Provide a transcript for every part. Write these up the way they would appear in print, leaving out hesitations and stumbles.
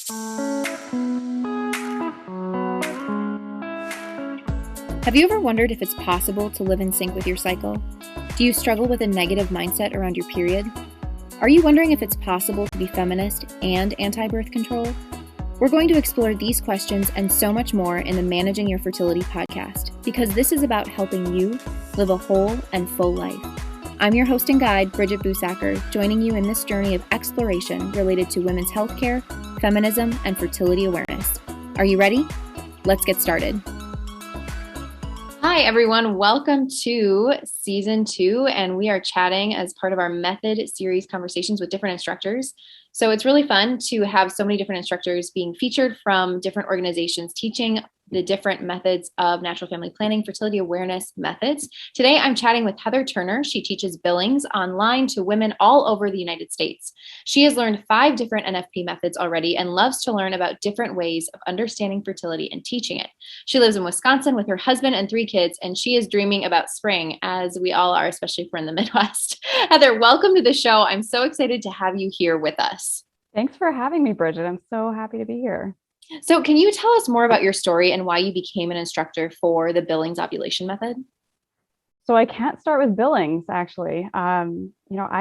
Have you ever wondered if it's possible to live in sync with your cycle? Do you struggle with a negative mindset around your period? Are you wondering if it's possible to be feminist and anti-birth control? We're going to explore these questions and so much more in the Managing Your Fertility podcast, because this is about helping you live a whole and full life. I'm your host and guide, Bridget Busacker, joining you in this journey of exploration related to women's healthcare, feminism, and fertility awareness. Are you ready? Let's get started. Hi, everyone. Welcome to season 2, and we are chatting as part of our method series conversations with different instructors. So it's really fun to have so many different instructors being featured from different organizations teaching the different methods of natural family planning, fertility awareness methods. Today, I'm chatting with Heather Turner. She teaches Billings online to women all over the United States. She has learned 5 different NFP methods already and loves to learn about different ways of understanding fertility and teaching it. She lives in Wisconsin with her husband and 3 kids, and she is dreaming about spring, as we all are, especially if we're in the Midwest. Heather, welcome to the show. I'm so excited to have you here with us. Thanks for having me, Bridget. I'm so happy to be here. So can you tell us more about your story and why you became an instructor for the Billings Ovulation Method? So I can't start with Billings, actually. I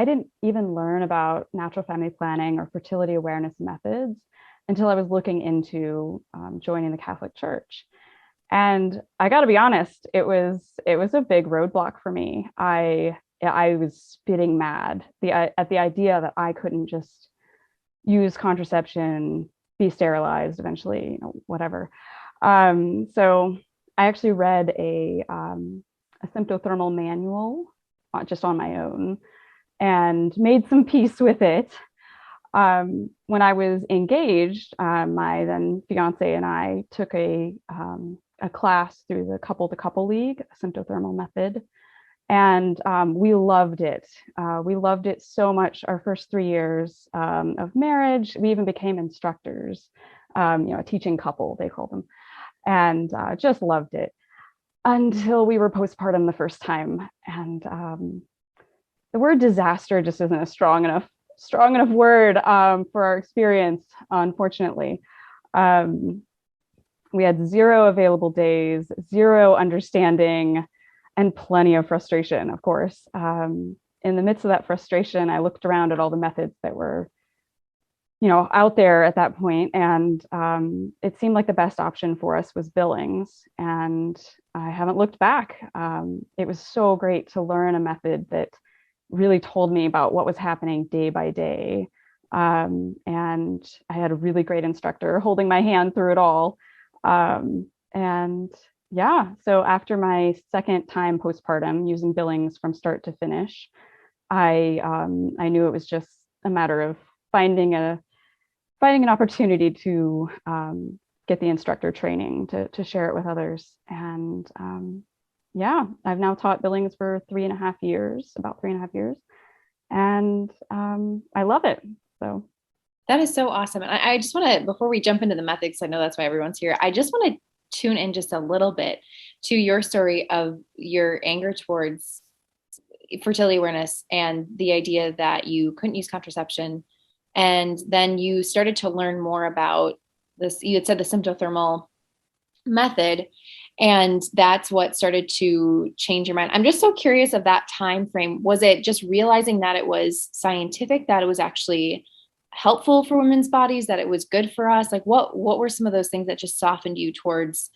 didn't even learn about natural family planning or fertility awareness methods until I was looking into joining the Catholic Church. And I got to be honest, it was a big roadblock for me. I was spitting mad at the idea that I couldn't just use contraception, be sterilized eventually, whatever. So I actually read a symptothermal manual just on my own and made some peace with it. When I was engaged, my then fiance and I took a class through the Couple to Couple League, symptothermal method. And we loved it. We loved it so much. Our first 3 years of marriage, we even became instructors, a teaching couple, they call them, and just loved it until we were postpartum the first time. And the word disaster just isn't a strong enough word for our experience, unfortunately. We had 0 available days, 0 understanding, and plenty of frustration, of course. In the midst of that frustration, I looked around at all the methods that were, out there at that point, and it seemed like the best option for us was Billings, and I haven't looked back. It was so great to learn a method that really told me about what was happening day by day, and I had a really great instructor holding my hand through it all, and yeah, so after my second time postpartum using Billings from start to finish, I knew it was just a matter of finding an opportunity to get the instructor training to share it with others. And I've now taught Billings for about 3.5 years, and I love it. So that is so awesome. And I just want to, before we jump into the methods, I know that's why everyone's here, I just want to tune in just a little bit to your story of your anger towards fertility awareness and the idea that you couldn't use contraception. And then you started to learn more about this, you had said the symptothermal method, and that's what started to change your mind. I'm just so curious of that time frame. Was it just realizing that it was scientific, that it was actually helpful for women's bodies, that it was good for us? Like what were some of those things that just softened you towards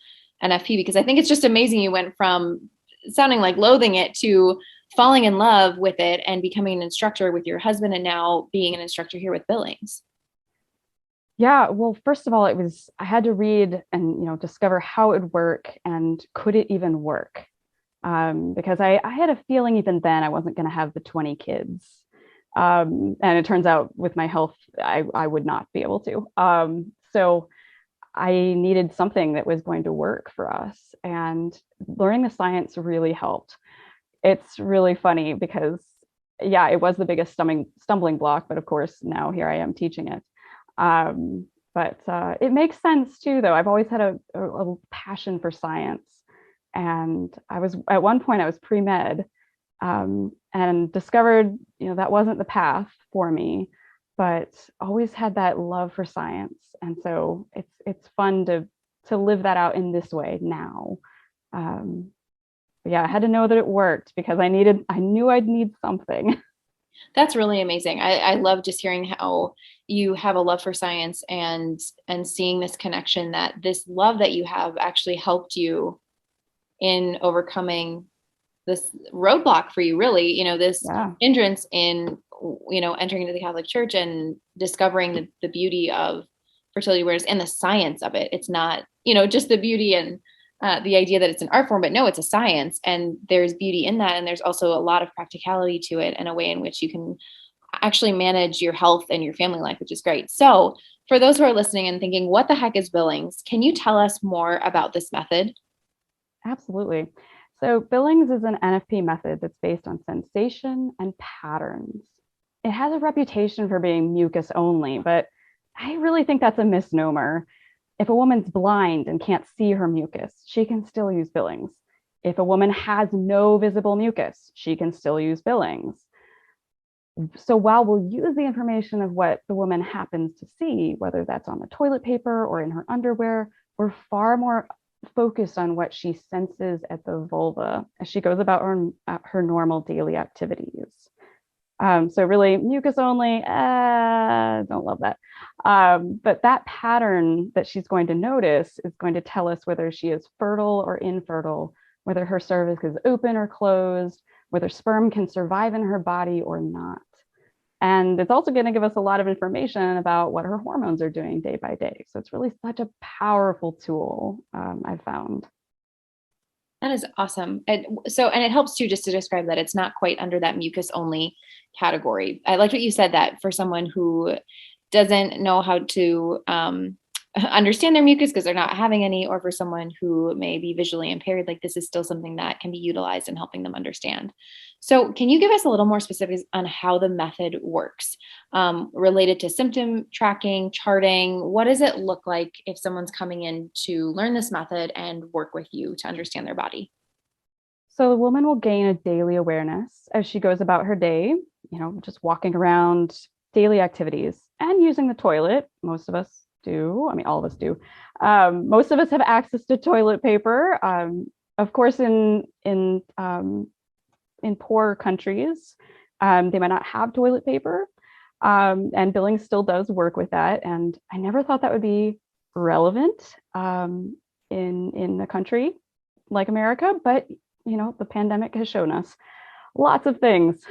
NFP? Because I think it's just amazing you went from sounding like loathing it to falling in love with it and becoming an instructor with your husband, and now being an instructor here with Billings. Yeah, well, first of all, I had to read and discover how it would work and could it even work? Because I had a feeling even then I wasn't going to have the 20 kids. And it turns out with my health, I would not be able to. So I needed something that was going to work for us. And learning the science really helped. It's really funny because, yeah, it was the biggest stumbling block. But of course, now here I am teaching it. But it makes sense too, though. I've always had a passion for science. And at one point I was pre-med and discovered, that wasn't the path for me. but always had that love for science. And so it's fun to live that out in this way now. But yeah, I had to know that it worked because I knew I'd need something. That's really amazing. I love just hearing how you have a love for science and seeing this connection, that this love that you have actually helped you in overcoming this roadblock for you, really, this Yeah. hindrance in, entering into the Catholic Church and discovering the beauty of fertility awareness and the science of it. It's not, just the beauty and the idea that it's an art form, but no, it's a science, and there's beauty in that. And there's also a lot of practicality to it and a way in which you can actually manage your health and your family life, which is great. So for those who are listening and thinking, what the heck is Billings? Can you tell us more about this method? Absolutely. So Billings is an NFP method that's based on sensation and patterns. It has a reputation for being mucus only, but I really think that's a misnomer. If a woman's blind and can't see her mucus, she can still use Billings. If a woman has no visible mucus, she can still use Billings. So while we'll use the information of what the woman happens to see, whether that's on the toilet paper or in her underwear, we're far more focused on what she senses at the vulva as she goes about her normal daily activities. So really mucus only, don't love that. But that pattern that she's going to notice is going to tell us whether she is fertile or infertile, whether her cervix is open or closed, whether sperm can survive in her body or not. And it's also going to give us a lot of information about what her hormones are doing day by day. So it's really such a powerful tool, I've found. That is awesome. And it helps too, just to describe that it's not quite under that mucus only category. I like what you said, that for someone who doesn't know how to understand their mucus because they're not having any, or for someone who may be visually impaired, like this is still something that can be utilized in helping them understand. So can you give us a little more specifics on how the method works, related to symptom tracking, charting? What does it look like if someone's coming in to learn this method and work with you to understand their body? So the woman will gain a daily awareness as she goes about her day, just walking around, daily activities, and using the toilet. Most of us do. I mean, all of us do. Most of us have access to toilet paper. Of course, in poor countries, they might not have toilet paper, and Billings still does work with that. And I never thought that would be relevant in a country like America, but the pandemic has shown us lots of things.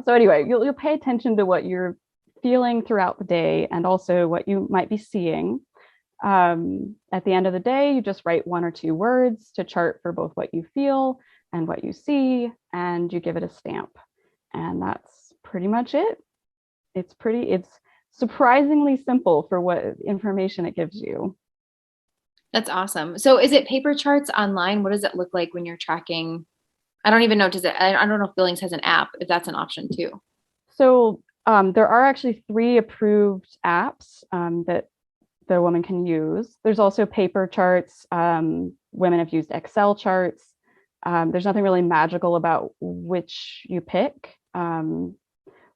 So anyway, you'll pay attention to what you're feeling throughout the day and also what you might be seeing. At the end of the day, you just write 1 or 2 words to chart for both what you feel and what you see, and you give it a stamp. And that's pretty much it. It's surprisingly simple for what information it gives you. That's awesome. So is it paper charts online? What does it look like when you're tracking? I don't even know. I don't know if Billings has an app, if that's an option too. So there are actually 3 approved apps that the woman can use. There's also paper charts. Women have used Excel charts. There's nothing really magical about which you pick.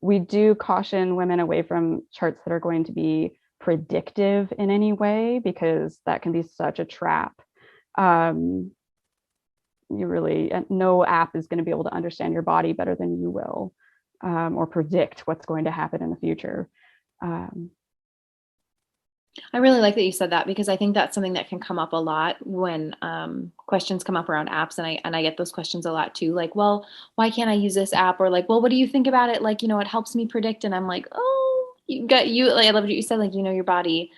We do caution women away from charts that are going to be predictive in any way, because that can be such a trap. No app is going to be able to understand your body better than you will, or predict what's going to happen in the future. I really like that you said that, because I think that's something that can come up a lot when questions come up around apps, and I get those questions a lot too. Like, well, why can't I use this app? Or like, well, what do you think about it? Like, it helps me predict. And I'm like, oh, like, I love what you said. Like, your body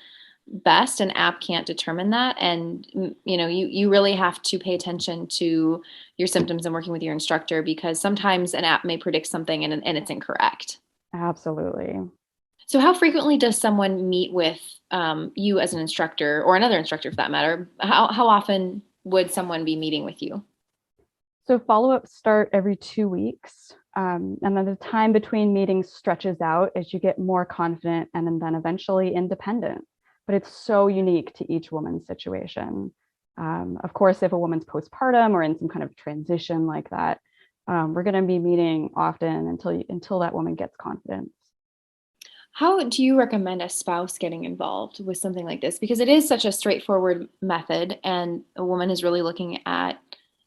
best. An app can't determine that. And you really have to pay attention to your symptoms and working with your instructor, because sometimes an app may predict something and it's incorrect. Absolutely. So how frequently does someone meet with you as an instructor, or another instructor for that matter? How often would someone be meeting with you? So follow-ups start every 2 weeks. And then the time between meetings stretches out as you get more confident and then eventually independent. But it's so unique to each woman's situation. Of course, if a woman's postpartum or in some kind of transition like that, we're going to be meeting often until that woman gets confidence. How do you recommend a spouse getting involved with something like this? Because it is such a straightforward method, and a woman is really looking at,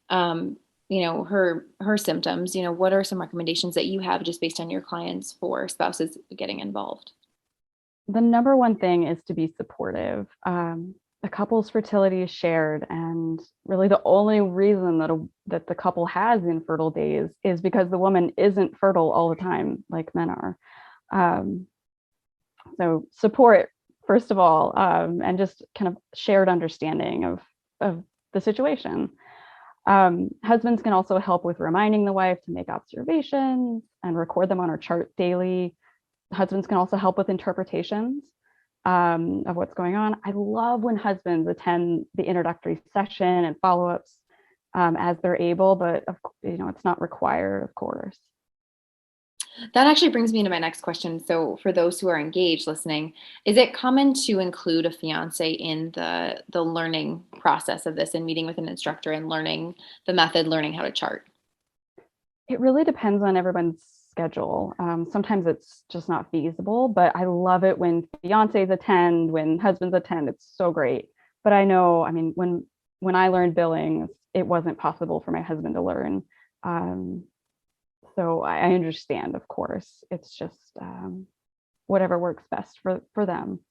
um, her symptoms. What are some recommendations that you have just based on your clients for spouses getting involved? The number one thing is to be supportive. A couple's fertility is shared, and really the only reason that the couple has infertile days is because the woman isn't fertile all the time like men are. Um, so support, first of all, and just kind of shared understanding of the situation. Husbands can also help with reminding the wife to make observations and record them on her chart daily. Husbands can also help with interpretations of what's going on. I love when husbands attend the introductory session and follow-ups as they're able, but it's not required, of course. That actually brings me into my next question. So, for those who are engaged listening, is it common to include a fiance in the learning process of this and meeting with an instructor and learning the method, learning how to chart? It really depends on everyone's schedule. Sometimes it's just not feasible, but I love it when fiancés attend, when husbands attend. It's so great. But I know, I mean, when I learned Billings, it wasn't possible for my husband to learn. Um, so I understand, of course. It's just whatever works best for them.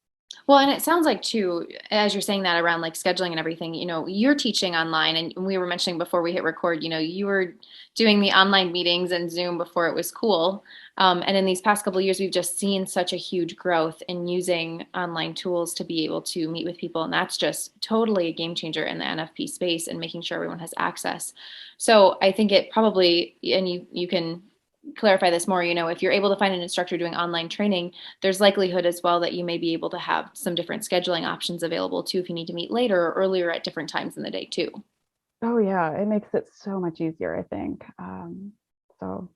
Well, and it sounds like too, as you're saying that around like scheduling and everything, you're teaching online, and we were mentioning before we hit record, you were doing the online meetings and Zoom before it was cool. And in these past couple of years, we've just seen such a huge growth in using online tools to be able to meet with people. And that's just totally a game changer in the NFP space and making sure everyone has access. So I think it probably, and you can clarify this more, if you're able to find an instructor doing online training, there's likelihood as well that you may be able to have some different scheduling options available too if you need to meet later or earlier at different times in the day too. Oh yeah, it makes it so much easier, I think. So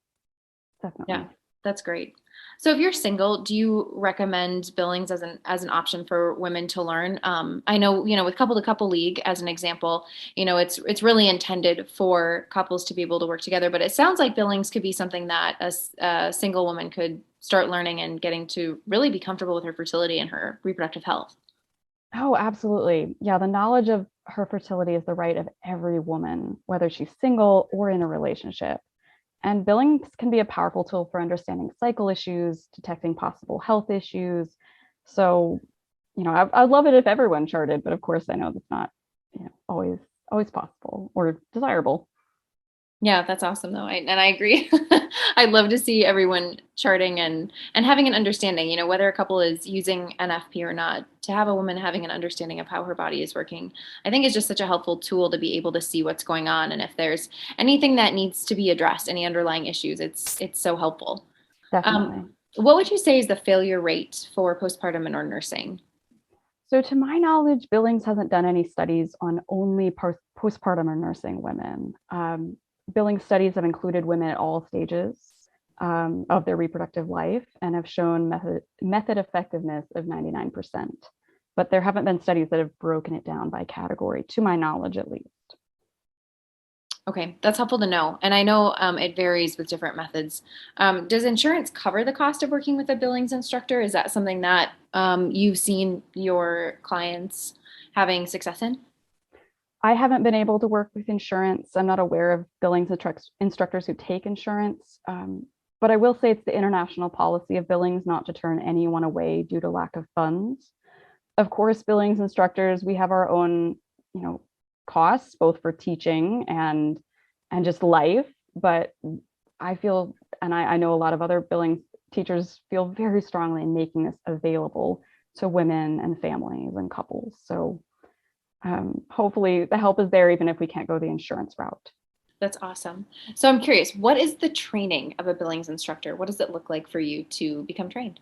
Yeah, definitely. that's great. So if you're single, do you recommend Billings as an option for women to learn? I know, with couple to couple league as an example, it's really intended for couples to be able to work together, but it sounds like Billings could be something that a single woman could start learning and getting to really be comfortable with her fertility and her reproductive health. Oh, absolutely. Yeah, the knowledge of her fertility is the right of every woman, whether she's single or in a relationship. And Billings can be a powerful tool for understanding cycle issues, detecting possible health issues. So, I'd love it if everyone charted, but of course, I know that's not, always possible or desirable. Yeah, that's awesome though. And I agree. I'd love to see everyone charting and having an understanding, whether a couple is using NFP or not, to have a woman having an understanding of how her body is working. I think is just such a helpful tool to be able to see what's going on and if there's anything that needs to be addressed, any underlying issues, it's so helpful. Definitely. What would you say is the failure rate for postpartum and or nursing? So, to my knowledge, Billings hasn't done any studies on only postpartum or nursing women. Billings studies have included women at all stages of their reproductive life and have shown method effectiveness of 99%. But there haven't been studies that have broken it down by category, to my knowledge at least. Okay, that's helpful to know. And I know it varies with different methods. Does insurance cover the cost of working with a Billings instructor? Is that something that you've seen your clients having success in? I haven't been able to work with insurance. I'm not aware of Billings instructors who take insurance. But I will say it's the international policy of Billings not to turn anyone away due to lack of funds. Of course, Billings instructors, we have our own, you know, costs both for teaching and just life. But I feel, and I know a lot of other Billings teachers feel very strongly in making this available to women and families and couples. So hopefully the help is there, even if we can't go the insurance route. That's awesome. So I'm curious, what is the training of a Billings instructor? What does it look like for you to become trained?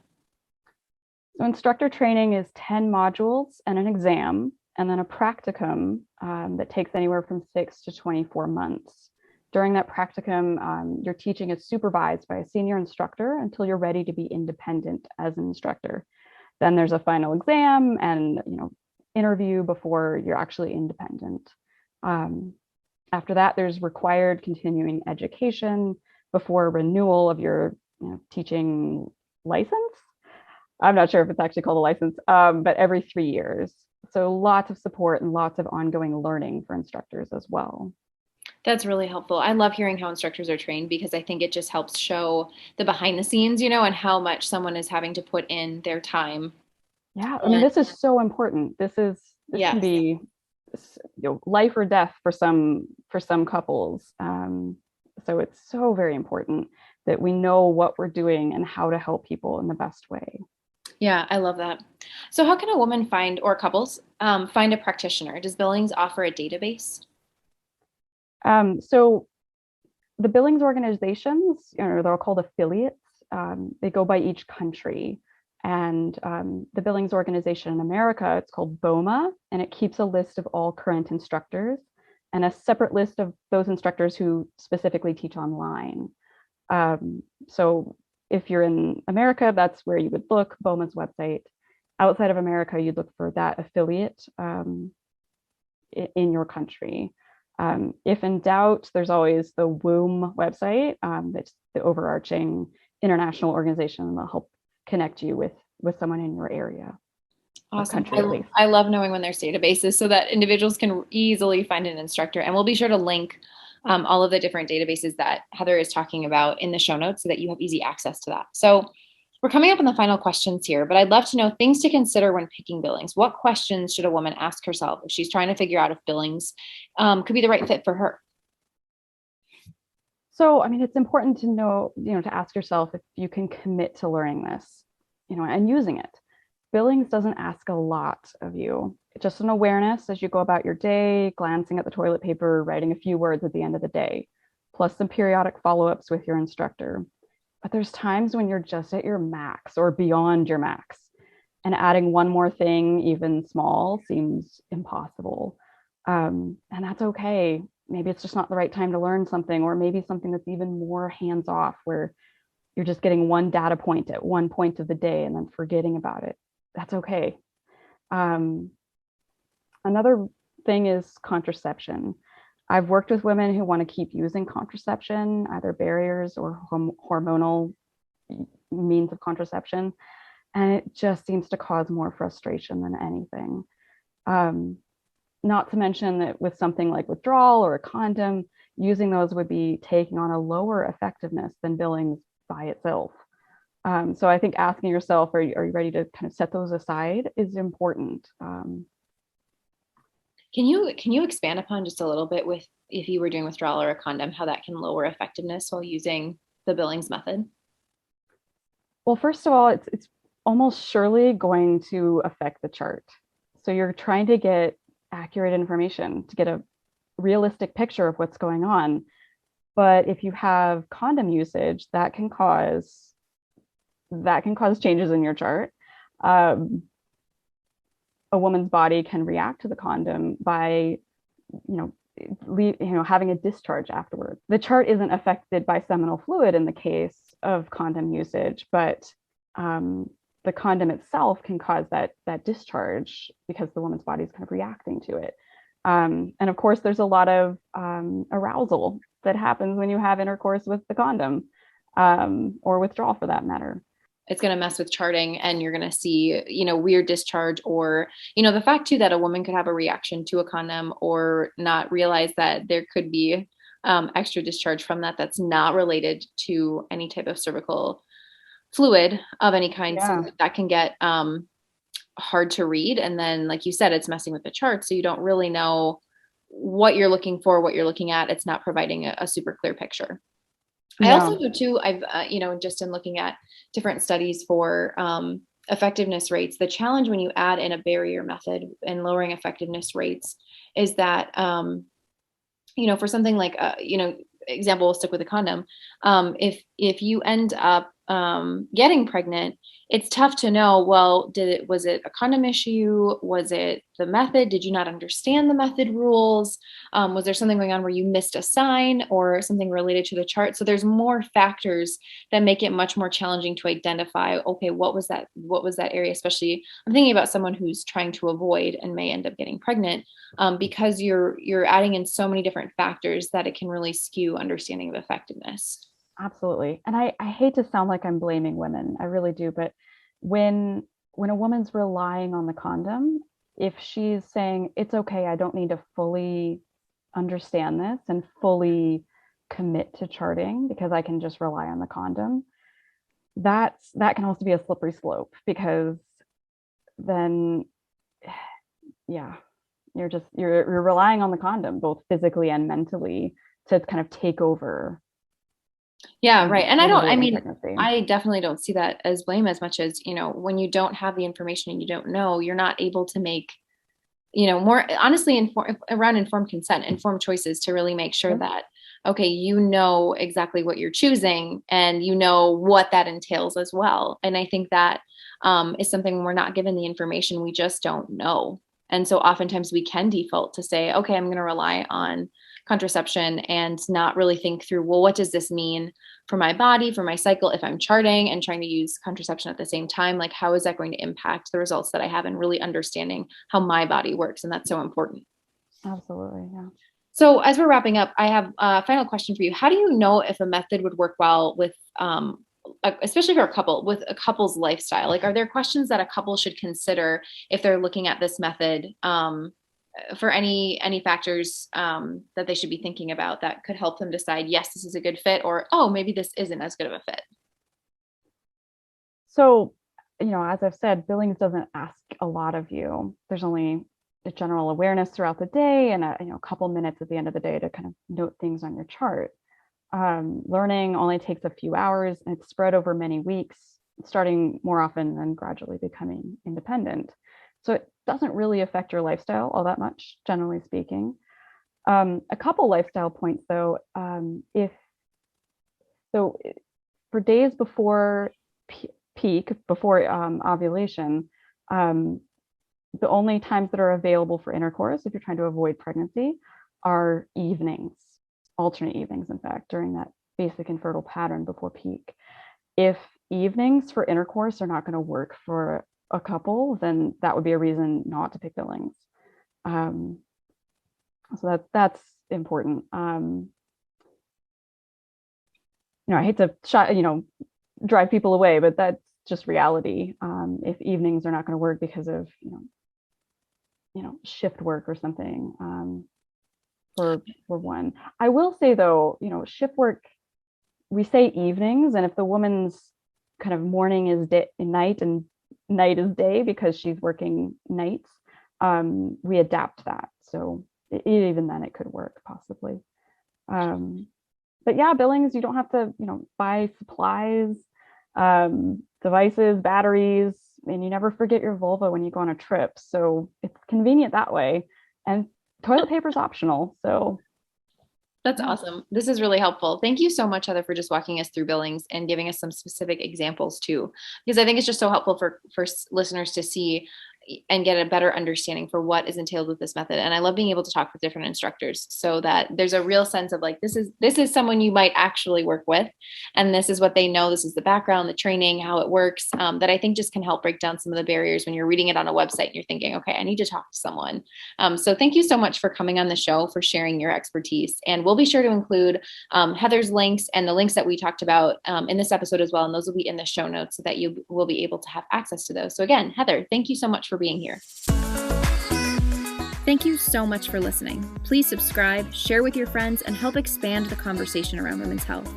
So instructor training is 10 modules and an exam, and then a practicum that takes anywhere from 6 to 24 months. During that practicum, your teaching is supervised by a senior instructor until you're ready to be independent as an instructor. Then there's a final exam and interview before you're actually independent. After that, there's required continuing education before renewal of your teaching license. I'm not sure if it's actually called a license, but every 3 years. So lots of support and lots of ongoing learning for instructors as well. That's really helpful. I love hearing how instructors are trained because I think it just helps show the behind the scenes, and how much someone is having to put in their time. Yeah, I mean, And this is so important. This can yes, be, life or death for some couples. So it's so very important that we know what we're doing and how to help people in the best way. yeah, I love that. So, how can a woman find, or couples, find a practitioner? Does Billings offer a database? So the Billings organizations, they're called affiliates. They go by each country. And the Billings organization in America, it's called BOMA, and it keeps a list of all current instructors and a separate list of those instructors who specifically teach online. So if you're in America, that's where you would look, BOMA's website. Outside of America, you'd look for that affiliate in your country. If in doubt, there's always the WOMB website. That's the overarching international organization that will help connect you with someone in your area or Awesome. country at least. I love knowing when there's databases so that individuals can easily find an instructor. And we'll be sure to link all of the different databases that Heather is talking about in the show notes so that you have easy access to that. So we're coming up on the final questions here, but I'd love to know things to consider when picking Billings. What questions should a woman ask herself if she's trying to figure out if Billings could be the right fit for her? So, I mean, it's important to know, to ask yourself if you can commit to learning this, and using it. Billings doesn't ask a lot of you. It's just an awareness as you go about your day, glancing at the toilet paper, writing a few words at the end of the day, plus some periodic follow-ups with your instructor. But there's times when you're just at your max or beyond your max, and adding one more thing, even small, seems impossible. And that's okay. Maybe it's just not the right time to learn something, or maybe something that's even more hands-off, where you're just getting one data point at one point of the day and then forgetting about it. That's okay. Another thing is contraception. I've worked with women who want to keep using contraception, either barriers or hormonal means of contraception, and it just seems to cause more frustration than anything. Not to mention that with something like withdrawal or a condom, using those would be taking on a lower effectiveness than Billings by itself. So I think asking yourself, are you ready to kind of set those aside is important. Can you expand upon just a little bit with if you were doing withdrawal or a condom, how that can lower effectiveness while using the Billings method? Well, first of all, it's almost surely going to affect the chart. So you're trying to get accurate information to get a realistic picture of what's going on. But if you have condom usage, that can cause changes in your chart. A woman's body can react to the condom by, having a discharge afterwards. The chart isn't affected by seminal fluid in the case of condom usage, but the condom itself can cause that discharge because the woman's body is kind of reacting to it. And of course, there's a lot of arousal that happens when you have intercourse with the condom, or withdrawal for that matter. It's going to mess with charting, and you're going to see, weird discharge, or, the fact too that a woman could have a reaction to a condom or not realize that there could be extra discharge from that that's not related to any type of cervical fluid of any kind. Yeah. So that can get hard to read. And then, like you said, it's messing with the chart. So you don't really know what you're looking for, what you're looking at. It's not providing a super clear picture. I also know too, I've, just in looking at different studies for effectiveness rates, the challenge when you add in a barrier method and lowering effectiveness rates is that, for something like, example, we'll stick with a condom. If you end up getting pregnant, it's tough to know, well, was it a condom issue? Was it the method? Did you not understand the method rules? Was there something going on where you missed a sign or something related to the chart? So there's more factors that make it much more challenging to identify, okay, what was that area? Especially I'm thinking about someone who's trying to avoid and may end up getting pregnant, because you're adding in so many different factors that it can really skew understanding of effectiveness. Absolutely. And I hate to sound like I'm blaming women. I really do. But, when a woman's relying on the condom, if she's saying, it's okay, I don't need to fully understand this and fully commit to charting because I can just rely on the condom, that can also be a slippery slope, because then, yeah, you're relying on the condom both physically and mentally to kind of take over. Yeah, right. And pregnancy. I definitely don't see that as blame as much as, when you don't have the information and you don't know, you're not able to make, more honestly around informed consent, informed choices to really make sure that, okay, exactly what you're choosing and what that entails as well. And I think that is something when we're not given the information, we just don't know. And so oftentimes we can default to say, okay, I'm going to rely on contraception and not really think through, well, what does this mean for my body, for my cycle, if I'm charting and trying to use contraception at the same time? Like, how is that going to impact the results that I have, and really understanding how my body works? And that's so important. Absolutely. Yeah. So as we're wrapping up, I have a final question for you. How do you know if a method would work well with, especially for a couple, with a couple's lifestyle? Like, are there questions that a couple should consider if they're looking at this method, for any factors that they should be thinking about that could help them decide, yes, this is a good fit, or, oh, maybe this isn't as good of a fit? So, as I've said, Billings doesn't ask a lot of you. There's only a general awareness throughout the day and a couple minutes at the end of the day to kind of note things on your chart. Learning only takes a few hours, and it's spread over many weeks, starting more often and gradually becoming independent. So it doesn't really affect your lifestyle all that much, generally speaking. A couple lifestyle points, though, for days before peak, before ovulation, the only times that are available for intercourse, if you're trying to avoid pregnancy, are evenings, alternate evenings, in fact, during that basic infertile pattern before peak. If evenings for intercourse are not going to work for a couple, then that would be a reason not to pick Billings. So that's important. I hate to drive people away, but that's just reality. If evenings are not going to work because of shift work or something, for one. I will say, though, shift work, we say evenings, and if the woman's kind of morning is night and night is day because she's working nights, we adapt that. So even then it could work possibly. But yeah, Billings, you don't have to, buy supplies, devices, batteries, and you never forget your vulva when you go on a trip. So it's convenient that way. And toilet paper is optional. So that's awesome. This is really helpful. Thank you so much, Heather, for just walking us through Billings and giving us some specific examples too, because I think it's just so helpful for listeners to see and get a better understanding for what is entailed with this method. And I love being able to talk with different instructors so that there's a real sense of like, this is someone you might actually work with, and this is what they know. This is the background, the training, how it works, that I think just can help break down some of the barriers when you're reading it on a website and you're thinking, okay, I need to talk to someone. So thank you so much for coming on the show, for sharing your expertise. And we'll be sure to include Heather's links and the links that we talked about in this episode as well. And those will be in the show notes so that you will be able to have access to those. So again, Heather, thank you so much for being here. Thank you so much for listening. Please subscribe, share with your friends, and help expand the conversation around women's health.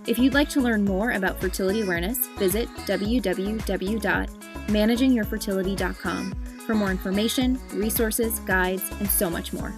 If you'd like to learn more about fertility awareness, visit www.managingyourfertility.com for more information, resources, guides, and so much more.